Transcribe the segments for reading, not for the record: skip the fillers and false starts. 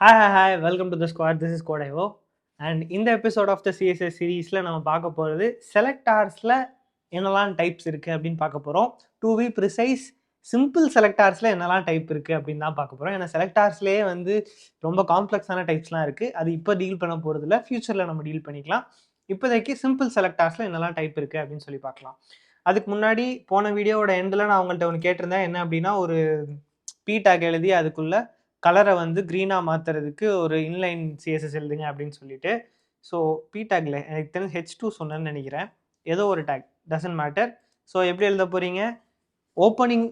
Hi, welcome to the squad. This is Kodayo. And in the episode of the CSS series நம்ம பார்க்க போகிறது செலக்டார்ஸில் என்னெல்லாம் types இருக்குது அப்படின்னு பார்க்க போகிறோம். டு பி ப்ரிசைஸ் சிம்பிள் செலக்டார்ஸில் என்னெல்லாம் டைப் இருக்குது அப்படின்னு தான் பார்க்க போகிறோம். ஏன்னா செலக்டார்ஸ்லேயே வந்து ரொம்ப காம்ப்ளெக்ஸான டைப்ஸ்லாம் இருக்குது. அது இப்போ டீல் பண்ண போகிறதில்ல, ஃப்யூச்சரில் நம்ம டீல் பண்ணிக்கலாம். இப்போதைக்கு சிம்பிள் செலக்டார்ஸில் என்னெல்லாம் டைப் இருக்குது அப்படின்னு சொல்லி பார்க்கலாம். அதுக்கு முன்னாடி போன வீடியோவோட எண்டில் நான் உங்கள்கிட்ட ஒன்று கேட்டிருந்தேன். என்ன அப்படின்னா, ஒரு பி டேக் எழுதி அதுக்குள்ள கலரை வந்து க்ரீனாக மாற்றுறதுக்கு ஒரு இன்லைன் சிஎஸ்எஸ் எழுதுங்க அப்படின்னு சொல்லிட்டு. ஸோ பி டேக்ல எனக்கு தெரிஞ்சு H2 சொன்னேன்னு நினைக்கிறேன். ஏதோ ஒரு டேக் டசன்ட் மேட்டர். ஸோ எப்படி எழுத போகிறீங்க? ஓப்பனிங்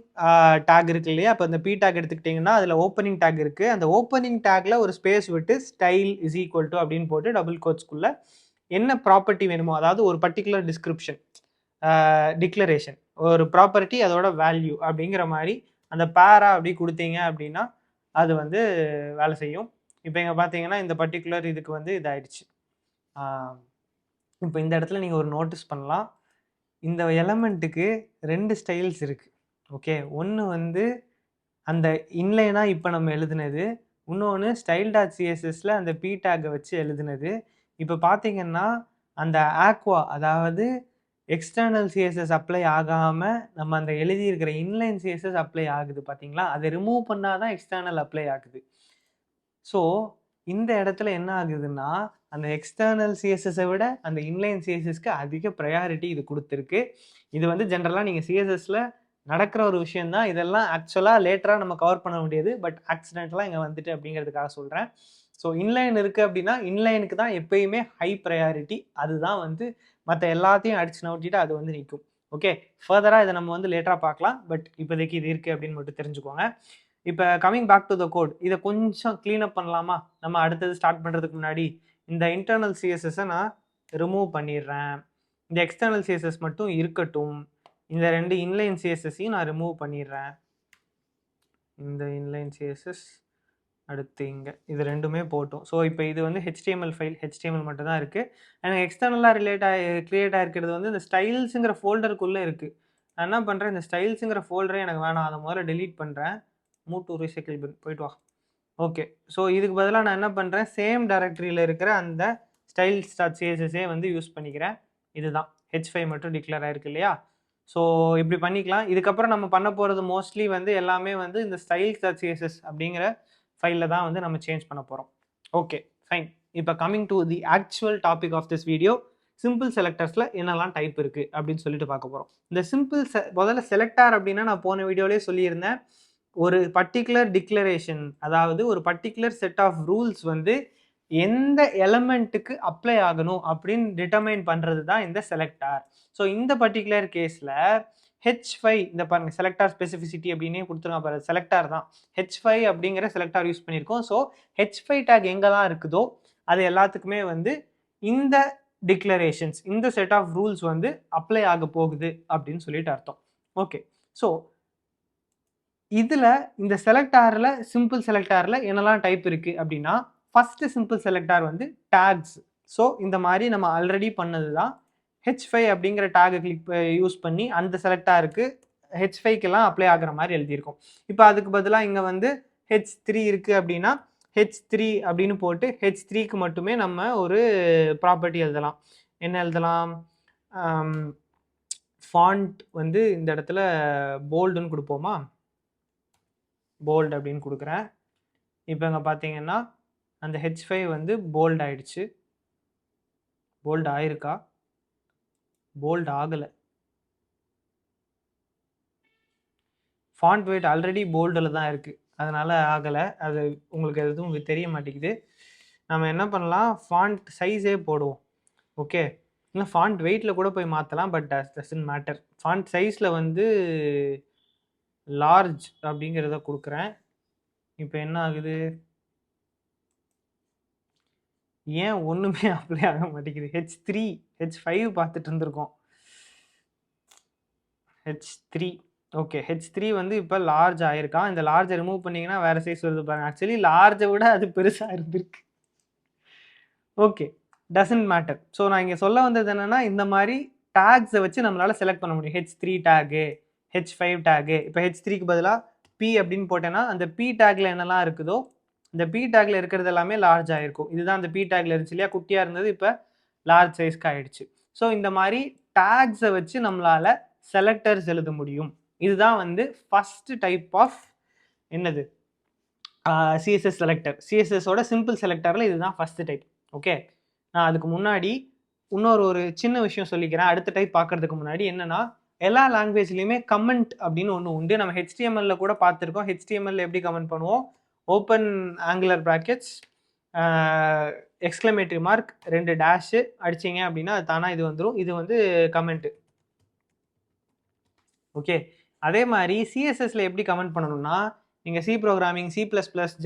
டேக் இருக்கு இல்லையா? அப்போ இந்த பி டேக் எடுத்துக்கிட்டிங்கன்னா அதில் ஓப்பனிங் டேக் இருக்குது. அந்த ஓப்பனிங் டேக்ல ஒரு ஸ்பேஸ் விட்டு ஸ்டைல் இஸ் ஈக்குவல் டு அப்படின்னு போட்டு டபுள் கோட்ஸ்குள்ளே என்ன ப்ராப்பர்ட்டி வேணுமோ, அதாவது ஒரு பர்டிகுலர் டிஸ்கிரிப்ஷன், டிக்ளரேஷன், ஒரு ப்ராப்பர்ட்டி, அதோட வேல்யூ அப்படிங்கிற மாதிரி அந்த பேரா அப்படி கொடுத்தீங்க அப்படின்னா அது வந்து வேலை செய்யும். இப்போ இங்கே பார்த்தீங்கன்னா இந்த பர்டிகுலர் இதுக்கு வந்து இதாயிடுச்சு. இப்போ இந்த இடத்துல நீங்கள் ஒரு நோட்டீஸ் பண்ணலாம். இந்த எலமெண்ட்டுக்கு 2 ஸ்டைல்ஸ் இருக்குது. ஓகே, ஒன்று வந்து அந்த இன்லைனாக இப்போ நம்ம எழுதுனது, இன்னொன்று ஸ்டைல் டாட் சிஎஸ்எஸில் அந்த பி டேக்கை வச்சு எழுதுனது. இப்போ பார்த்தீங்கன்னா அந்த ஆக்வா, அதாவது எக்ஸ்டர்னல் சிஎஸ்எஸ் அப்ளை ஆகாமல் நம்ம அந்த எழுதியிருக்கிற இன்லைன் சிஎஸ்எஸ் அப்ளை ஆகுது பார்த்தீங்களா? அதை ரிமூவ் பண்ணால் தான் எக்ஸ்டர்னல் அப்ளை ஆகுது. ஸோ இந்த இடத்துல என்ன ஆகுதுன்னா, அந்த எக்ஸ்டர்னல் சிஎஸ்எஸை விட அந்த இன்லைன் சிஎஸ்எஸ்க்கு அதிக ப்ரையாரிட்டி இது கொடுத்துருக்கு. இது வந்து ஜென்ரலாக நீங்கள் சிஎஸ்எஸில் நடக்கிற ஒரு விஷயந்தான். இதெல்லாம் ஆக்சுவலாக லேட்டராக நம்ம கவர் பண்ண முடியாது, பட் ஆக்சிடென்ட்லாம் இங்கே வந்துட்டு அப்படிங்கிறதுக்காக சொல்கிறேன். ஸோ இன்லைன் இருக்குது அப்படின்னா இன்லைனுக்கு தான் எப்பயுமே ஹை ப்ரையாரிட்டி. அதுதான் வந்து மற்ற எல்லாத்தையும் அடிச்சு நவுட்டிட்டு அது வந்து நிற்கும். ஓகே, ஃபர்தராக இதை நம்ம வந்து லேட்டராக பார்க்கலாம், பட் இப்போதைக்கு இது இருக்குது அப்படின்னு மட்டும் தெரிஞ்சுக்கோங்க. இப்போ coming back to the code, இதை கொஞ்சம் க்ளீனப் பண்ணலாமா? நம்ம அடுத்தது ஸ்டார்ட் பண்ணுறதுக்கு முன்னாடி இந்த இன்டர்னல் சிஎஸ்எஸை நான் ரிமூவ் பண்ணிடுறேன். இந்த எக்ஸ்டர்னல் சிஎஸ்எஸ் மட்டும் இருக்கட்டும். இந்த 2 இன்லைன் சிஎஸ்எஸ்ஸையும் நான் ரிமூவ் பண்ணிடுறேன். இந்த இன்லைன் சிஎஸ்எஸ் அடுத்து இங்கே இது ரெண்டுமே போட்டோம். ஸோ இப்போ இது வந்து HTML ஃபைல், HTML மட்டும் தான் இருக்குது. எனக்கு எக்ஸ்டர்னலாக க்ரியேட் ஆகிருக்கிறது வந்து இந்த ஸ்டைல்ஸுங்கிற ஃபோல்டருக்குள்ளே இருக்குது. நான் என்ன பண்ணுறேன், இந்த ஸ்டைல்ஸுங்கிற ஃபோல்டரே எனக்கு வேணாம், அதை முதல்ல டெலீட் பண்ணுறேன். மூவ் டு ரீசைக்கிள் பின் போயிட்டு வா. ஓகே, ஸோ இதுக்கு பதிலாக நான் என்ன பண்ணுறேன், சேம் டைரக்டரியில் இருக்கிற அந்த ஸ்டைல்ஸ் டாட் சிஎஸ்எஸ்ஸே வந்து யூஸ் பண்ணிக்கிறேன். இதுதான் H5 மட்டும் டிக்ளேர் ஆகிருக்கு இல்லையா? ஸோ இப்படி பண்ணிக்கலாம். இதுக்கப்புறம் நம்ம பண்ண போகிறது மோஸ்ட்லி வந்து எல்லாமே வந்து இந்த ஸ்டைல்ஸ் டாட் சிஎஸ்எஸ் அப்படிங்கிற ஃபைலில் தான் வந்து நம்ம சேஞ்ச் பண்ண போகிறோம். Okay fine. இப்போ coming to the actual topic of this video, simple செலக்டர்ஸில் என்னெல்லாம் டைப் இருக்குது அப்படின்னு சொல்லிட்டு பார்க்க போகிறோம். இந்த சிம்பிள் முதல்ல செலக்டார் அப்படின்னா நான் போன வீடியோலேயே சொல்லியிருந்தேன், ஒரு பர்டிகுலர் டிக்ளரேஷன், அதாவது ஒரு பர்டிகுலர் செட் ஆஃப் ரூல்ஸ் வந்து எந்த எலமெண்ட்டுக்கு அப்ளை ஆகணும் அப்படின்னு டிட்டர்மைன் பண்ணுறது தான் இந்த செலக்டார். ஸோ இந்த பர்டிகுலர் கேஸில் H5, இந்த பாருங்க செலக்டார் ஸ்பெசிஃபிசிட்டி அப்படின்னே கொடுத்துருங்க பாருங்க, செலக்டார் தான் H5 அப்படிங்கிற செலக்டார் யூஸ் பண்ணியிருக்கோம். ஸோ H5 டேக் எங்கே தான் இருக்குதோ அது எல்லாத்துக்குமே வந்து இந்த டிக்ளரேஷன்ஸ், இந்த செட் ஆஃப் ரூல்ஸ் வந்து அப்ளை ஆக போகுது அப்படின்னு சொல்லிட்டு அர்த்தம். ஓகே, ஸோ இதில் இந்த செலக்டாரில், சிம்பிள் செலக்டாரில் என்னெல்லாம் டைப் இருக்குது அப்படின்னா, ஃபஸ்ட்டு சிம்பிள் செலக்டார் வந்து டேக்ஸ். ஸோ இந்த மாதிரி நம்ம ஆல்ரெடி பண்ணது தான். H5 அப்படிங்கிற டேகை கிளிக் யூஸ் பண்ணி அந்த செலக்டாருக்கு H5க்கெல்லாம் அப்ளை ஆகிற மாதிரி எழுதியிருக்கோம். இப்போ அதுக்கு பதிலாக இங்கே வந்து H3 இருக்குது அப்படின்னா H3 அப்படின்னு போட்டு H3க்கு மட்டுமே நம்ம ஒரு ப்ராப்பர்ட்டி எழுதலாம். என்ன எழுதலாம்? ஃபாண்ட் வந்து இந்த இடத்துல போல்டுன்னு கொடுப்போமா? போல்டு அப்படின்னு கொடுக்குறேன். இப்போ இங்கே பார்த்தீங்கன்னா அந்த H5 வந்து போல்டு ஆயிடுச்சு. போல்டு ஆயிருக்கா? போல்டு ஆகலை. ஃபாண்ட் வெயிட் ஆல்ரெடி போல்டில் தான் இருக்குது, அதனால் ஆகலை. அது உங்களுக்கு எதுவும் தெரிய மாட்டேங்குது. நம்ம என்ன பண்ணலாம், ஃபாண்ட் சைஸே போடுவோம். ஓகே, இல்லை ஃபாண்ட் வெயிட்டில் கூட போய் மாற்றலாம், பட் டசன்ட் மேட்டர். ஃபாண்ட் சைஸில் வந்து லார்ஜ் அப்படிங்கிறத கொடுக்குறேன். இப்போ என்ன ஆகுது, ஏன் ஒன்றுமே அப்ளை ஆக மாட்டேங்குது? H3, H5 பார்த்துட்டு இருந்திருக்கோம். H3 ஓகே, H3 வந்து இப்போ லார்ஜ் ஆயிருக்கா. இந்த லார்ஜை ரிமூவ் பண்ணிங்கன்னா வேறு சைஸ் வருது பாருங்க. ஆக்சுவலி லார்ஜை விட அது பெருசாக இருந்திருக்கு. Okay, doesn't matter. ஸோ நான் இங்கே சொல்ல வந்தது என்னென்னா, இந்த மாதிரி டேக்ஸை வச்சு நம்மளால் செலக்ட் பண்ண முடியும். H3 tag, H5 tag. இப்போ H3க்கு பதிலாக P அப்படின்னு போட்டேன்னா அந்த P டேக்கில் என்னெல்லாம் இருக்குதோ இந்த பி டேக்ல இருக்கிறது எல்லாமே லார்ஜ் ஆயிருக்கும். இதுதான் அந்த பி டேக்ல இருந்துச்சு இல்லையா, குட்டியா இருந்தது, இப்போ லார்ஜ் சைஸ்க்கு ஆயிடுச்சு. ஸோ இந்த மாதிரி டேக்ஸை வச்சு நம்மளால செலக்டர்ஸ் எழுத முடியும். இதுதான் வந்து ஃபர்ஸ்ட் டைப் ஆஃப் என்னது சிஎஸ்எஸ் செலக்டர். சிஎஸ்எஸோட சிம்பிள் செலக்டரில் இதுதான் ஃபர்ஸ்ட் டைப். ஓகே, நான் அதுக்கு முன்னாடி ஒரு சின்ன விஷயம் சொல்லிக்கிறேன். அடுத்த டைப் பார்க்கறதுக்கு முன்னாடி என்னன்னா, எல்லா லாங்குவேஜ்லையுமே கமெண்ட் அப்படின்னு ஒன்று உண்டு. நம்ம ஹெச்டிஎம்எல்ல கூட பார்த்துருக்கோம். ஹெச்டிஎம்எல்ல எப்படி கமெண்ட் பண்ணுவோம், open angular brackets, exclamatory mark, 2 dash அடிச்சிங்க அப்படின்னா அது தானா இது வந்துடும். இது வந்து கமெண்ட்டு. ஓகே, அதே மாதிரி சிஎஸ்எஸ்ல எப்படி கமெண்ட் பண்ணணும்னா, நீங்கள் சி ப்ரோக்ராமிங், C++,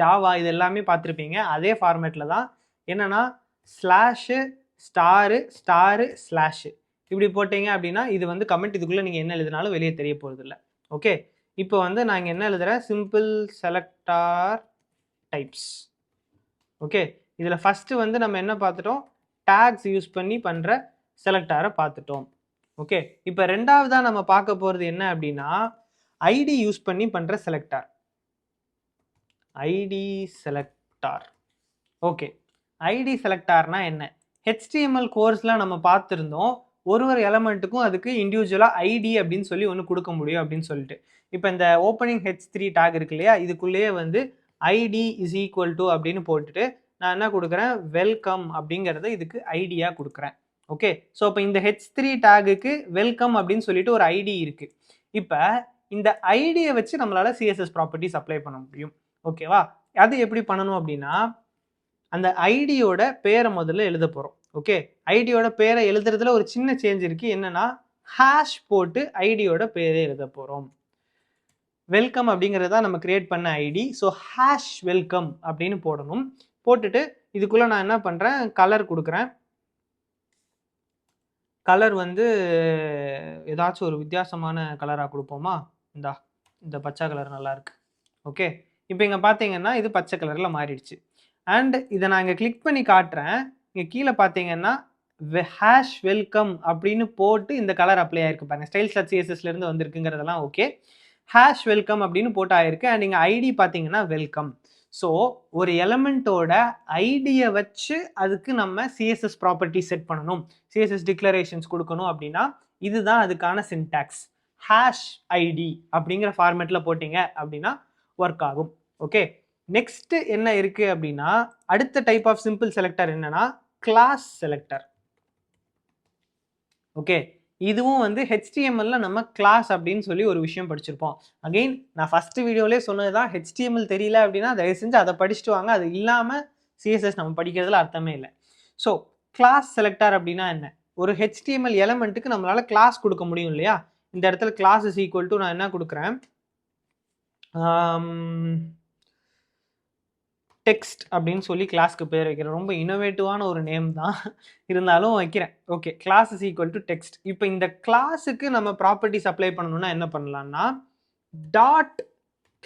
ஜாவா இது எல்லாமே பார்த்துருப்பீங்க. அதே ஃபார்மேட்டில் தான். என்னன்னா ஸ்லாஷு ஸ்டாரு ஸ்டாரு ஸ்லாஷு இப்படி போட்டீங்க அப்படின்னா இது வந்து கமெண்ட். இதுக்குள்ளே நீங்கள் என்ன எழுதினாலும் வெளியே தெரிய போகிறது இல்லை. ஓகே, இப்போ வந்து நான் இங்கே என்ன எழுதுகிறேன், சிம்பிள் செலக்டார் டைப்ஸ். ஓகே, இதில் ஃபஸ்ட்டு வந்து நம்ம என்ன பார்த்துட்டோம், டேக்ஸ் யூஸ் பண்ணி பண்ணுற செலக்டாரை பார்த்துட்டோம். ஓகே, இப்போ ரெண்டாவதாக நம்ம பார்க்க போகிறது என்ன அப்படின்னா, ஐடி யூஸ் பண்ணி பண்ணுற selector. ID selector. Okay, ID செலக்டார்னா என்ன? HTML கோர்ஸில் நம்ம பார்த்துருந்தோம், ஒரு எலமெண்ட்டுக்கும் அதுக்கு இண்டிவிஜுவலாக ஐடி அப்படின்னு சொல்லி ஒன்று கொடுக்க முடியும் அப்படின்னு சொல்லிட்டு. இப்போ இந்த ஓப்பனிங் H3 டேக் இருக்கு இல்லையா, இதுக்குள்ளேயே வந்து ஐடி இஸ் ஈக்குவல் டு அப்படின்னு போட்டுட்டு நான் என்ன கொடுக்குறேன், வெல்கம் அப்படிங்கிறத இதுக்கு ஐடியாக கொடுக்குறேன். ஓகே, ஸோ இப்போ இந்த H3 டேகுக்கு வெல்கம் அப்படின்னு சொல்லிட்டு ஒரு ஐடி இருக்கு. இப்போ இந்த ஐடியை வச்சு நம்மளால சிஎஸ்எஸ் ப்ராப்பர்ட்டிஸ் அப்ளை பண்ண முடியும். ஓகேவா, அது எப்படி பண்ணணும் அப்படின்னா, அந்த ஐடியோட பேரை முதல்ல எழுத போகிறோம். ஓகே, ஐடியோட பேரை எழுதுறதுல ஒரு சின்ன சேஞ்ச் இருக்கு. என்னன்னா, ஹேஷ் போட்டு ஐடியோட பேரை எழுத போகிறோம். வெல்கம் அப்படிங்கிறதா நம்ம கிரியேட் பண்ண ஐடி. ஸோ ஹேஷ் வெல்கம் அப்படின்னு போடணும். போட்டுட்டு இதுக்குள்ள நான் என்ன பண்றேன், கலர் கொடுக்குறேன். கலர் வந்து ஏதாச்சும் ஒரு வித்தியாசமான கலராக கொடுப்போமா? இந்த பச்சை கலர் நல்லா இருக்கு. ஓகே, இப்போ இங்கே பார்த்தீங்கன்னா இது பச்சை கலரில் மாறிடுச்சு. அண்ட் இதை நான் இங்கே கிளிக் பண்ணி காட்டுறேன். இங்கே கீழே பார்த்தீங்கன்னா ஹேஷ் வெல்கம் அப்படின்னு போட்டு இந்த கலர் அப்ளை ஆயிருக்கு பாருங்க. styles.cssலேருந்து வந்திருக்குங்கிறதெல்லாம் ஓகே. ஹேஷ் வெல்கம் அப்படின்னு போட்டு ஆயிருக்கு. அண்ட் இங்கே ஐடி பார்த்தீங்கன்னா வெல்கம். ஸோ ஒரு எலமெண்ட்டோட ஐடியை வச்சு அதுக்கு நம்ம சிஎஸ்எஸ் ப்ராப்பர்ட்டி செட் பண்ணணும், சிஎஸ்எஸ் டிக்ளரேஷன்ஸ் கொடுக்கணும் அப்படின்னா இதுதான் அதுக்கான சின்டாக்ஸ். ஹேஷ் ஐடி அப்படிங்கிற ஃபார்மேட்டில் போட்டிங்க அப்படின்னா ஒர்க் ஆகும். ஓகே, நெக்ஸ்ட் என்ன இருக்கு அப்படின்னா, அடுத்த டைப் ஆஃப் சிம்பிள் செலக்டர் என்னன்னா கிளாஸ் செலக்டர். ஓகே, இதுவும் வந்து HTML நம்ம கிளாஸ் அப்படின்னு சொல்லி ஒரு விஷயம் படிச்சிருப்போம். அகெயின் நான் ஃபர்ஸ்ட் வீடியோலேயே சொன்னதுதான், HTML தெரியல அப்படின்னா தயவு செஞ்சு அதை படிச்சுட்டு வாங்க. அது இல்லாமல் சிஎஸ்எஸ் நம்ம படிக்கிறதுல அர்த்தமே இல்லை. ஸோ கிளாஸ் செலக்டர் அப்படின்னா என்ன, ஒரு HTML எலமெண்ட்டுக்கு நம்மளால கிளாஸ் கொடுக்க முடியும் இல்லையா. இந்த இடத்துல கிளாஸ் இஸ் ஈக்குவல் டு நான் என்ன கொடுக்குறேன், டெக்ஸ்ட் அப்படின்னு சொல்லி கிளாஸ்க்கு பேர் வைக்கிறேன். ரொம்ப இனோவேட்டிவான ஒரு நேம் தான், இருந்தாலும் வைக்கிறேன். Okay, class is equal to text. இப்போ இந்த கிளாஸுக்கு நம்ம ப்ராப்பர்ட்டிஸ் அப்ளை பண்ணணும்னா என்ன பண்ணலாம்னா, டாட்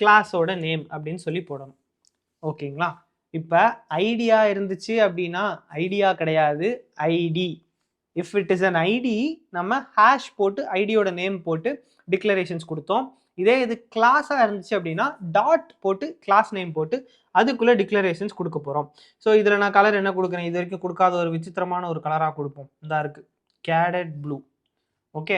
கிளாஸோட நேம் அப்படின்னு சொல்லி போடணும். ஓகேங்களா, இப்போ ஐடியா இருந்துச்சு அப்படின்னா ஐடியா கிடையாது, ID. If it is an ID நம்ம ஹேஷ் போட்டு ஐடியோட நேம் போட்டு டிக்ளரேஷன்ஸ் கொடுத்தோம். இதே இது கிளாஸாக இருந்துச்சு அப்படின்னா டாட் போட்டு கிளாஸ் நேம் போட்டு அதுக்குள்ளே டிக்ளரேஷன்ஸ் கொடுக்க போகிறோம். ஸோ இதில் நான் கலர் என்ன கொடுக்குறேன், இது வரைக்கும் கொடுக்காத ஒரு விசித்திரமான ஒரு கலராக கொடுப்போம். இதாக இருக்குது கேடட் ப்ளூ. ஓகே,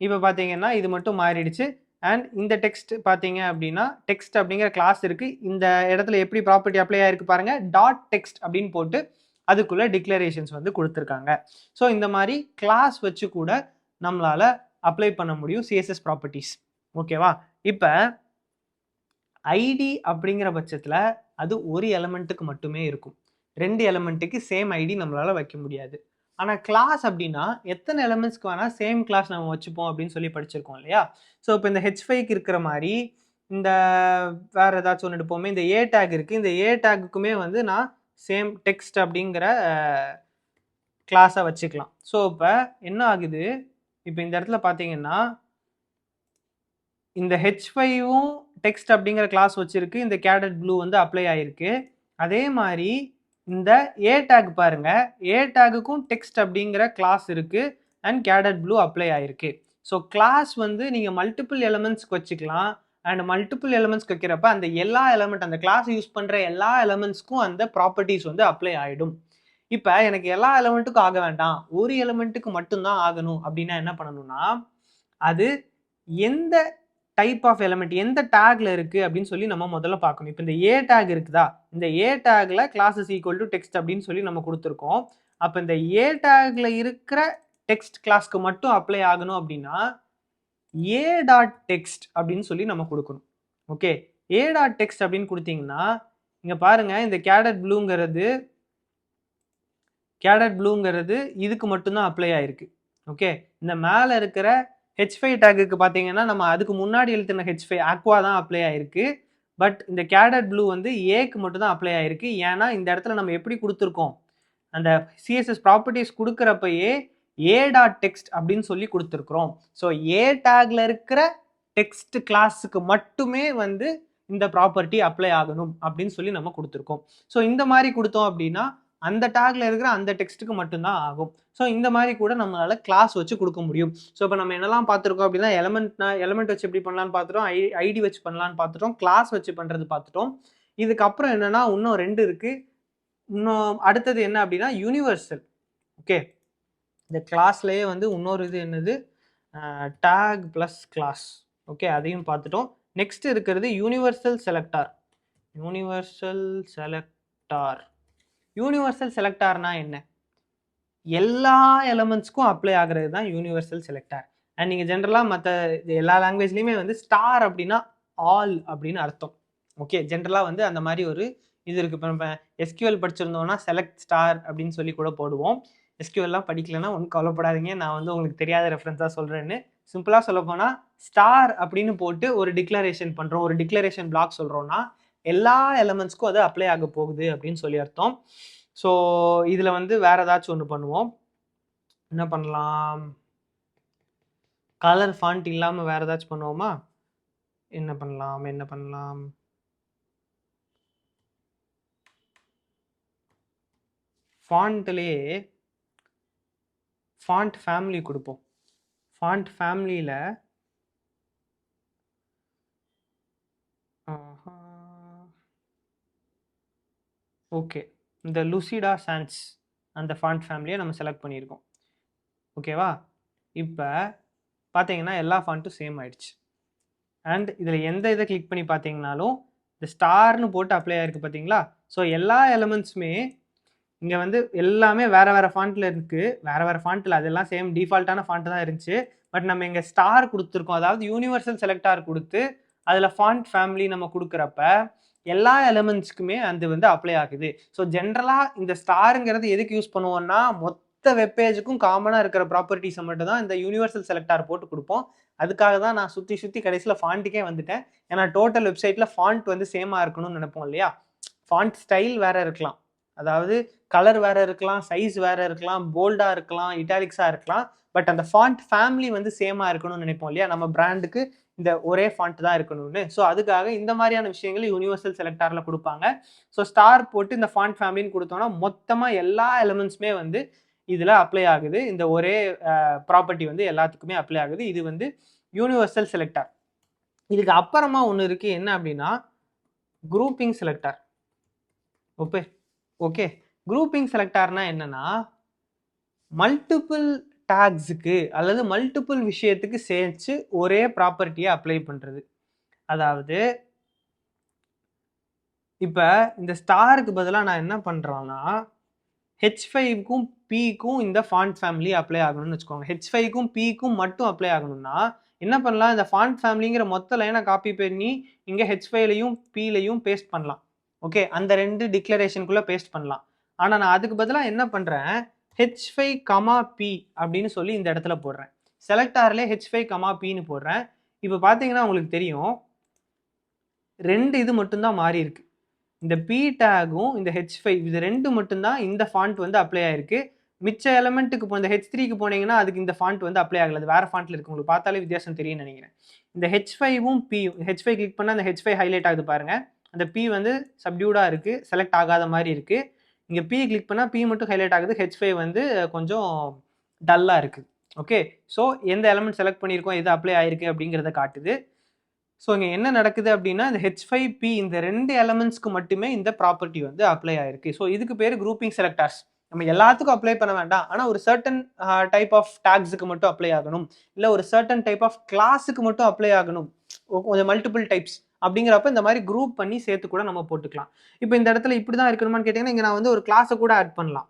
இப்போ பார்த்தீங்கன்னா இது மட்டும் மாறிடுச்சு. அண்ட் இந்த டெக்ஸ்ட் பார்த்தீங்க அப்படின்னா டெக்ஸ்ட் அப்படிங்கிற கிளாஸ் இருக்குது. இந்த இடத்துல எப்படி ப்ராப்பர்ட்டி அப்ளை ஆயிருக்கு பாருங்கள், டாட் டெக்ஸ்ட் அப்படின்னு போட்டு அதுக்குள்ளே டிக்ளரேஷன்ஸ் வந்து கொடுத்துருக்காங்க. ஸோ இந்த மாதிரி கிளாஸ் வச்சு கூட நம்மளால் அப்ளை பண்ண முடியும் சிஎஸ்எஸ் ப்ராப்பர்ட்டிஸ். ஓகேவா, இப்போ ஐடி அப்படிங்கிற பட்சத்தில் அது ஒரு எலமெண்ட்டுக்கு மட்டுமே இருக்கும், 2 எலமெண்ட்டுக்கு சேம் ஐடி நம்மளால் வைக்க முடியாது. ஆனால் கிளாஸ் அப்படின்னா எத்தனை எலமெண்ட்ஸ்க்கு வேணால் சேம் கிளாஸ் நம்ம வச்சுப்போம் அப்படின்னு சொல்லி படிச்சிருக்கோம் இல்லையா. ஸோ இப்போ இந்த H5க்கு இருக்கிற மாதிரி இந்த வேறு ஏதாச்சும் ஒன்று எடுப்போமே, இந்த ஏ டேக் இருக்குது. இந்த ஏ டேக்குக்குமே வந்து நான் சேம் டெக்ஸ்ட் அப்படிங்கிற கிளாஸை வச்சுக்கலாம். ஸோ இப்போ என்ன ஆகுது, இப்போ இந்த இடத்துல பார்த்தீங்கன்னா இந்த H5வும் டெக்ஸ்ட் அப்படிங்கிற கிளாஸ் வச்சிருக்கு, இந்த கேடட் ப்ளூ வந்து அப்ளை ஆயிருக்கு. அதே மாதிரி இந்த ஏ டேக் பாருங்க, ஏ டேக்குக்கும் டெக்ஸ்ட் அப்படிங்கிற கிளாஸ் இருக்கு அண்ட் கேடட் ப்ளூ அப்ளை ஆயிருக்கு. ஸோ கிளாஸ் வந்து நீங்கள் மல்டிபிள் எலமெண்ட்ஸ்க்கு வச்சுக்கலாம், அண்ட் மல்டிபிள் எலிமெண்ட்ஸ் வைக்கிறப்ப அந்த எல்லா எலிமெண்ட் அந்த கிளாஸ் யூஸ் பண்ற எல்லா எலிமெண்ட்ஸ்க்கும் அந்த ப்ராப்பர்ட்டிஸ் வந்து அப்ளை ஆயிடும். இப்ப எனக்கு எல்லா எலிமெண்ட்டுக்கும் ஆக வேண்டாம், ஒரு எலிமெண்ட்டுக்கு மட்டும்தான் ஆகணும் அப்படின்னா என்ன பண்ணணும்னா, அது எந்த டைப் ஆஃப் எலிமெண்ட் எந்த டேக்ல இருக்கு அப்படின்னு சொல்லி நம்ம முதல்ல பார்க்கணும். இப்போ இந்த ஏ டேக் இருக்குதா, இந்த ஏ டேக்ல class is equal to text அப்படின்னு சொல்லி நம்ம கொடுத்துருக்கோம். அப்போ இந்த ஏ டேக்ல இருக்கிற டெக்ஸ்ட் கிளாஸ்க்கு மட்டும் அப்ளை ஆகணும் அப்படின்னா ஏ டாட் டெக்ஸ்ட் அப்படின்னு சொல்லி நம்ம கொடுக்கணும். ஓகே, ஏ டாட் டெக்ஸ்ட் அப்படின்னு கொடுத்தீங்கன்னா இங்க பாருங்க, இந்த கேடட் ப்ளூங்கிறது இதுக்கு மட்டும்தான் அப்ளை ஆயிருக்கு. ஓகே, இந்த மேல இருக்கிற H5 டேக்குக்கு பார்த்தீங்கன்னா நம்ம அதுக்கு முன்னாடி எழுத்துன H5 ஆக்வா தான் அப்ளை ஆயிருக்கு. பட் இந்த கேடட் ப்ளூ வந்து ஏக்கு மட்டும் தான் அப்ளை ஆயிருக்கு. ஏன்னா இந்த இடத்துல நம்ம எப்படி கொடுத்துருக்கோம், அந்த சிஎஸ்எஸ் ப்ராப்பர்ட்டிஸ் கொடுக்குறப்பயே ஏ டாட் டெக்ஸ்ட் அப்படின்னு சொல்லி கொடுத்துருக்குறோம். ஸோ ஏ டேக்ல இருக்கிற டெக்ஸ்ட் கிளாஸுக்கு மட்டுமே வந்து இந்த ப்ராப்பர்ட்டி அப்ளை ஆகணும் அப்படின்னு சொல்லி நம்ம கொடுத்துருக்கோம். ஸோ இந்த மாதிரி கொடுத்தோம் அப்படின்னா அந்த டேக்ல இருக்கிற அந்த டெக்ஸ்ட்டுக்கு மட்டும்தான் ஆகும். ஸோ இந்த மாதிரி கூட நம்மளால கிளாஸ் வச்சு கொடுக்க முடியும். ஸோ இப்போ நம்ம என்னெல்லாம் பார்த்துருக்கோம் அப்படின்னா எலிமெண்ட் வச்சு எப்படி பண்ணலான்னு பார்த்துட்டோம், ஐடி வச்சு பண்ணலான்னு பார்த்துட்டோம், கிளாஸ் வச்சு பண்றது பார்த்துட்டோம். இதுக்கப்புறம் என்னன்னா இன்னும் 2 இருக்கு. இன்னும் அடுத்தது என்ன அப்படின்னா யூனிவர்சல். ஓகே, இந்த கிளாஸ்லயே வந்து இன்னொரு இது என்னது, டேக் பிளஸ் கிளாஸ். ஓகே, அதையும் பார்த்துட்டோம். நெக்ஸ்ட் இருக்கிறது யூனிவர்சல் செலக்டார். யூனிவர்சல் செலக்டார்னா என்ன, எல்லா எலிமெண்ட்ஸ்க்கும் அப்ளை ஆகிறது தான் யூனிவர்சல் செலக்டார். அண்ட் நீங்கள் ஜென்ரலாக மற்ற எல்லா லாங்குவேஜ்லையுமே வந்து ஸ்டார் அப்படின்னா ஆல் அப்படின்னு அர்த்தம். ஓகே, ஜென்ரலாக வந்து அந்த மாதிரி ஒரு இது இருக்குது. இப்போ நம்ம எஸ்கியூஎல் படிச்சிருந்தோம்னா செலக்ட் ஸ்டார் அப்படின்னு சொல்லி கூட போடுவோம். எஸ்கியூஎல்லாம் படிக்கலைன்னா ஒன்றும் கவலைப்படாதீங்க, நான் வந்து உங்களுக்கு தெரியாத ரெஃபரன்ஸாக சொல்கிறேன்னு. சிம்பிளாக சொல்ல போனால் ஸ்டார் அப்படின்னு போட்டு ஒரு டிக்ளரேஷன் பண்ணுறோம், ஒரு டிக்ளரேஷன் பிளாக் சொல்கிறோன்னா எல்லா எலிமெண்ட்ஸ்க்கும் அது அப்ளை ஆக போகுது அப்படின்னு சொல்லி அர்த்தம். ஸோ இதில் வந்து வேற ஏதாச்சும் ஒன்று பண்ணுவோம். என்ன பண்ணலாம், கலர் ஃபாண்ட் இல்லாமல் வேற ஏதாச்சும் பண்ணுவோமா? என்ன பண்ணலாம், ஃபாண்ட்லேயே ஃபாண்ட் ஃபேமிலி கொடுப்போம். ஃபாண்ட் ஃபேமிலியில் ஓகே, இந்த லுசிடா சான்ஸ் அந்த ஃபாண்ட் ஃபேமிலியை நம்ம செலக்ட் பண்ணியிருக்கோம். ஓகேவா, இப்போ பார்த்தீங்கன்னா எல்லா ஃபாண்ட்டும் சேம் ஆயிடுச்சு. அண்ட் இதில் எந்த இதை கிளிக் பண்ணி பார்த்தீங்கன்னாலும் இந்த ஸ்டார்னு போட்டு அப்ளை ஆயிருக்கு பார்த்தீங்களா. ஸோ எல்லா எலிமெண்ட்ஸுமே இங்கே வந்து எல்லாமே வேறு வேறு ஃபாண்ட்டில் இருக்குது. வேறு ஃபாண்ட்டில் அதெல்லாம் சேம் டிஃபால்ட்டான ஃபாண்ட்டு தான் இருந்துச்சு. பட் நம்ம இங்கே ஸ்டார் கொடுத்துருக்கோம், அதாவது யூனிவர்சல் செலக்டார் கொடுத்து அதில் ஃபாண்ட் ஃபேமிலி நம்ம கொடுக்குறப்ப எல்லா எலிமெண்ட்ஸ்க்குமே அது வந்து அப்ளை ஆகுது. ஸோ ஜென்ரலாக இந்த ஸ்டாருங்கிறது எதுக்கு யூஸ் பண்ணுவோம்னா மொத்த வெப்பேஜுக்கும் காமனாக இருக்கிற ப்ராப்பர்ட்டிஸை மட்டும் தான் இந்த யூனிவர்சல் செலக்டார் போட்டு கொடுப்போம். அதுக்காக தான் நான் சுற்றி கடைசியில் ஃபாண்ட்டுக்கே வந்துட்டேன். ஏன்னா டோட்டல் வெப்சைட்டில் ஃபாண்ட் வந்து சேமாக இருக்கணும்னு நினைப்போம் இல்லையா. ஃபாண்ட் ஸ்டைல் வேறு இருக்கலாம், அதாவது கலர் வேறு இருக்கலாம், சைஸ் வேறு இருக்கலாம், போல்டாக இருக்கலாம், இட்டாலிக்ஸாக இருக்கலாம். பட் அந்த ஃபாண்ட் ஃபேமிலி வந்து சேமாக இருக்கணும்னு நினைப்போம் இல்லையா, நம்ம பிராண்டுக்கு இந்த ஒரே ஃபாண்ட் தான் இருக்கணும்னு. ஸோ அதுக்காக இந்த மாதிரியான விஷயங்கள் யூனிவர்சல் செலக்டாரில் கொடுப்பாங்க. ஸோ ஸ்டார் போட்டு இந்த ஃபாண்ட் ஃபேமிலின்னு கொடுத்தோம்னா மொத்தமாக எல்லா எலிமெண்ட்ஸுமே வந்து இதில் அப்ளை ஆகுது. இந்த ஒரே ப்ராப்பர்ட்டி வந்து எல்லாத்துக்குமே அப்ளை ஆகுது. இது வந்து யூனிவர்சல் செலக்டார். இதுக்கு அப்புறமா ஒன்று இருக்குது, என்ன அப்படின்னா குரூப்பிங் செலக்டார். ஓகே, குரூப்பிங் செலக்டார்னா என்னன்னா மல்டிபிள் டேக்ஸுக்கு அல்லது மல்டிபிள் விஷயத்துக்கு சேர்த்து ஒரே ப்ராப்பர்ட்டியை அப்ளை பண்ணுறது. அதாவது இப்போ இந்த ஸ்டாருக்கு பதிலாக நான் என்ன பண்ணுறேன்னா H5க்கும் Pக்கும் இந்த ஃபாண்ட் ஃபேமிலி அப்ளை ஆகணும்னு வச்சுக்கோங்க. H5க்கும் Pக்கும் மட்டும் அப்ளை ஆகணும்னா என்ன பண்ணலாம், இந்த ஃபாண்ட் ஃபேமிலிங்கிற மொத்த லைனை காப்பி பண்ணி இங்கே H5லையும் Pலையும் பேஸ்ட் பண்ணலாம். ஓகே, அந்த 2 டிக்ளரேஷனுக்குள்ளே பேஸ்ட் பண்ணலாம். ஆனால் நான் அதுக்கு பதிலாக என்ன பண்ணுறேன், H5, P அப்படின்னு சொல்லி இந்த இடத்துல போடுறேன். செலக்டார்லேயே H5, Pன்னு போடுறேன். இப்போ பார்த்தீங்கன்னா உங்களுக்கு தெரியும் 2 இது மட்டும்தான் மாறி இருக்கு. இந்த P டேகும் இந்த H5 இது 2 மட்டும்தான் இந்த ஃபாண்ட் வந்து அப்ளை ஆயிருக்கு. மிச்ச எலிமெண்ட்டுக்கு இப்போ இந்த H3க்கு போனீங்கன்னா அதுக்கு இந்த ஃபாண்ட் வந்து அப்ளை ஆகல, அது வேற ஃபாண்ட்ல இருக்கு. உங்களுக்கு பார்த்தாலே வித்தியாசம் தெரியும்னு நினைக்கிறேன். இந்த H5வும் P, H5 கிளிக் பண்ணால் அந்த H5 ஹைலைட் ஆகுது பாருங்க. அந்த P வந்து சப்டியூடா இருக்கு, செலக்ட் ஆகாத மாதிரி இருக்கு. இங்கே P கிளிக் பண்ணால் P மட்டும் ஹைலைட் ஆகுது, H5 வந்து கொஞ்சம் டல்லாக இருக்குது. ஓகே, ஸோ எந்த எலிமெண்ட் செலக்ட் பண்ணியிருக்கோம், எது அப்ளை ஆயிருக்கு அப்படிங்கிறத காட்டுது. ஸோ இங்கே என்ன நடக்குது அப்படின்னா இந்த H5P இந்த 2 எலமெண்ட்ஸ்க்கு மட்டுமே இந்த ப்ராப்பர்ட்டி வந்து அப்ளை ஆயிருக்கு. ஸோ இதுக்கு பேர் குரூப்பிங் செலக்டார்ஸ். நம்ம எல்லாத்துக்கும் அப்ளை பண்ண வேண்டாம், ஆனால் ஒரு சர்டன் டைப் ஆஃப் டேக்ஸுக்கு மட்டும் அப்ளை ஆகணும், இல்லை ஒரு சர்டன் டைப் ஆஃப் கிளாஸுக்கு மட்டும் அப்ளை ஆகணும், கொஞ்சம் மல்டிபிள் டைப்ஸ் அப்படிங்கிறப்ப இந்த மாதிரி குரூப் பண்ணி சேர்த்து கூட நம்ம போட்டுக்கலாம். இப்போ இந்த இடத்துல இப்படி தான் இருக்கணுமான்னு கேட்டிங்கன்னா இங்கே நான் வந்து ஒரு கிளாஸை கூட ஆட் பண்ணலாம்.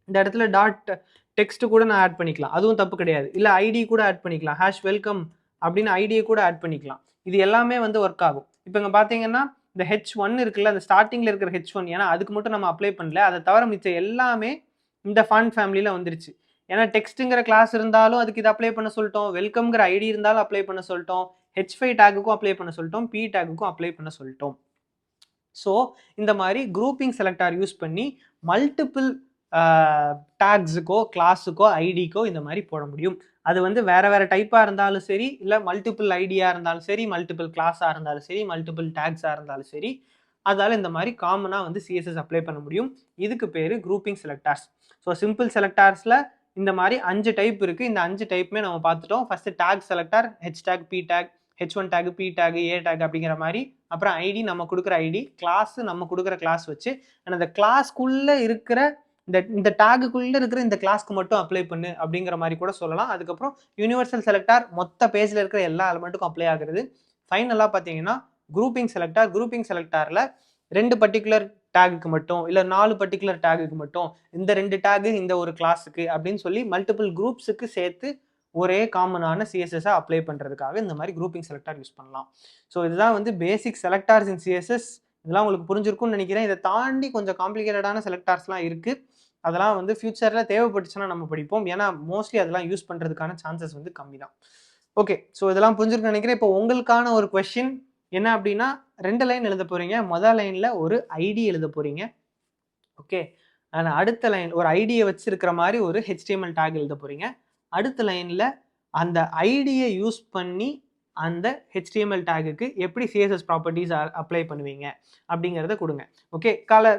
இந்த இடத்துல டாட் டெக்ஸ்ட் கூட நான் ஆட் பண்ணிக்கலாம், அதுவும் தப்பு கிடையாது. இல்லை ஐடி கூட ஆட் பண்ணிக்கலாம், ஹேஷ் வெல்கம் அப்படின்னு ஐடியை கூட ஆட் பண்ணிக்கலாம். இது எல்லாமே வந்து ஒர்க் ஆகும். இப்போ இங்கே பார்த்தீங்கன்னா இந்த H1 இருக்குல்ல, அந்த ஸ்டார்டிங்கில் இருக்கிற H1, ஏன்னா அதுக்கு மட்டும் நம்ம அப்ளை பண்ணல, அதை தவிர மிச்சம் எல்லாமே இந்த ஃபாண்ட் ஃபேமிலியில் வந்துருச்சு. ஏன்னா டெக்ஸ்ட்டுங்கிற கிளாஸ் இருந்தாலும் அதுக்கு இதை அப்ளை பண்ண சொல்லிட்டோம், வெல்கம்ங்கிற ஐடி இருந்தாலும் அப்ளை பண்ண சொல்லிட்டோம், H5 டேக்குக்கும் அப்ளை பண்ண சொல்லிட்டோம், P டேக்குக்கும் அப்ளை பண்ண சொல்லிட்டோம். ஸோ இந்த மாதிரி குரூப்பிங் செலக்டார் யூஸ் பண்ணி மல்டிபிள் டேக்ஸுக்கோ கிளாஸுக்கோ ஐடிக்கோ இந்த மாதிரி போட முடியும். அது வந்து வேற வேற டைப்பாக இருந்தாலும் சரி, இல்லை மல்டிபிள் ஐடியாக இருந்தாலும் சரி, மல்டிபிள் கிளாஸாக இருந்தாலும் சரி, மல்டிபிள் டேக்ஸாக இருந்தாலும் சரி, அதால் இந்த மாதிரி காமனாக வந்து சிஎஸ்எஸ் அப்ளை பண்ண முடியும். இதுக்கு பேர் குரூப்பிங் செலக்டார்ஸ். ஸோ சிம்பிள் செலக்டார்ஸில் இந்த மாதிரி 5 டைப் இருக்குது. இந்த 5 டைப்புமே நம்ம பார்த்துட்டோம். First tag selector, H tag, P tag, H1 tag, P tag, A tag அப்படிங்கிற மாதிரி. அப்புறம் ஐடி நம்ம கொடுக்குற ஐடி, கிளாஸ் நம்ம கொடுக்குற கிளாஸ் வச்சு அந்த கிளாஸ்க்குள்ளே இருக்கிற இந்த டேகுக்குள்ளே இருக்கிற இந்த கிளாஸ்க்கு மட்டும் அப்ளை பண்ணு அப்படிங்கிற மாதிரி கூட சொல்லலாம். அதுக்கப்புறம் யூனிவர்சல் செலக்டார் மொத்த பேஜில் இருக்கிற எல்லா எலமெண்ட்டுக்கும் அப்ளை ஆகுறது. ஃபைனலாக பார்த்தீங்கன்னா குரூப்பிங் செலக்டார். குரூப்பிங் செலக்டாரில் 2 பர்டிகுலர் டேகுக்கு மட்டும், இல்லை 4 பர்டிகுலர் டேகுக்கு மட்டும், இந்த 2 டேகு இந்த ஒரு கிளாஸுக்கு அப்படின்னு சொல்லி மல்டிபிள் குரூப்ஸுக்கு சேர்த்து ஒரே காமனான சிஎஸ்எஸ்ஸை அப்ளை பண்ணுறதுக்காக இந்த மாதிரி குரூப்பிங் செலக்டார் யூஸ் பண்ணலாம். ஸோ இதுதான் வந்து பேசிக் செலக்டார்ஸ் இன் சிஎஸ்எஸ். இதெல்லாம் உங்களுக்கு புரிஞ்சிருக்கும்னு நினைக்கிறேன். இதை தாண்டி கொஞ்சம் காம்ப்ளிகேட்டடான செலக்டார்ஸ்லாம் இருக்குது. அதெல்லாம் வந்து ஃபியூச்சரில் தேவைப்பட்டுச்சுன்னா நம்ம படிப்போம். ஏன்னா மோஸ்ட்லி அதெல்லாம் யூஸ் பண்ணுறதுக்கான சான்சஸ் வந்து கம்மி தான். ஓகே, ஸோ இதெல்லாம் புரிஞ்சிருக்குன்னு நினைக்கிறேன். இப்போ உங்களுக்கான ஒரு கொஸ்டின் என்ன அப்படின்னா, 2 லைன் எழுத போகிறீங்க. முதல் லைனில் ஒரு ஐடி எழுத போகிறீங்க. ஓகே, ஆனால் அடுத்த லைன் ஒரு ஐடியை வச்சிருக்கிற மாதிரி ஒரு HTML டேக் எழுத போகிறீங்க. அடுத்த லைனில் அந்த ஐடியை யூஸ் பண்ணி அந்த HTML டேகுக்கு எப்படி சிஎஸ்எஸ் ப்ராப்பர்ட்டிஸ் அப்ளை பண்ணுவீங்க அப்படிங்கிறத கொடுங்க. ஓகே,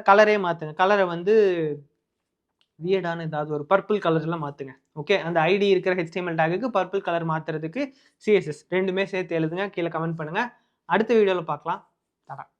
கலரே மாற்றுங்க. கலரை வந்து வியர்டான ஏதாவது ஒரு பர்பிள் கலரில் மாற்றுங்க. ஓகே, அந்த ஐடி இருக்கிற HTML டேகுக்கு பர்பிள் கலர் மாற்றுறதுக்கு சிஎஸ்எஸ் 2மே சேர்த்து எழுதுங்க. கீழே கமெண்ட் பண்ணுங்கள். அடுத்த வீடியோவில் பார்க்கலாம். தரேன்.